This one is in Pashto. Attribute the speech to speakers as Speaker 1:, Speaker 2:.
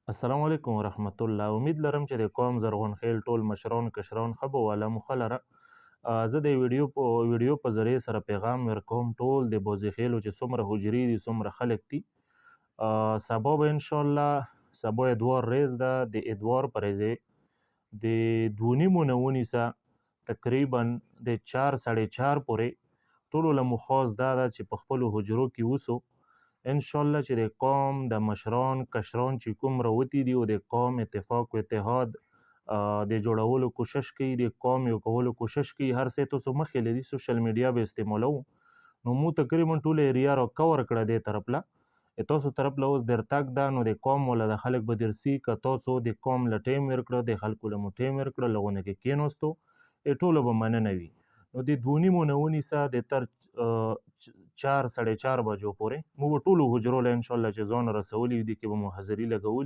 Speaker 1: السلام علیکم ورحمت الله. امید لرم چې د قوم زرغون خیل ټول مشران کشران ښه به واله موخه لره. زه د ویډیو په ذریعې سره پیغام ورکوم ټول د بوزي خیلو چې څومره حجرې دي څومره خلک دي. سبا به انشاءالله سبا ادوار ریز ده. د ادوار پر ځای د 2.5 نه ونیسه تقریبا د 4 ساړه 4 پورې ټولو له مو خواست دا ده چې په خپلو حجرو کې اوسو. انشاءالله چې د قوم د مشران کشران چې کوم راوتي دي او د قوم اتفاق و اتحاد د جوړولو کوشش کوي، د قوم یو کولو کوشش کوي. هر څه تاسو مخکې لري سوشل میډیا به استعمالو نو مو تقریبا ټول ایریا را کور کړه دې طرف له تاسو طرف له اوس در تک دا نو د قوم ولا د خلک به درسي که تاسو د قوم له ټیم ورکړه د خلکو له مو ټیم ورکړه لغونه کې کېناستو ټولو به مننه وي. نو د 2.5 نه ونیسه د تر 4 ساړه 4 بجو پورې مو به ټولو حجرو له انشاءالله چې ځان رسولي دي کې به مو حاضري لګولي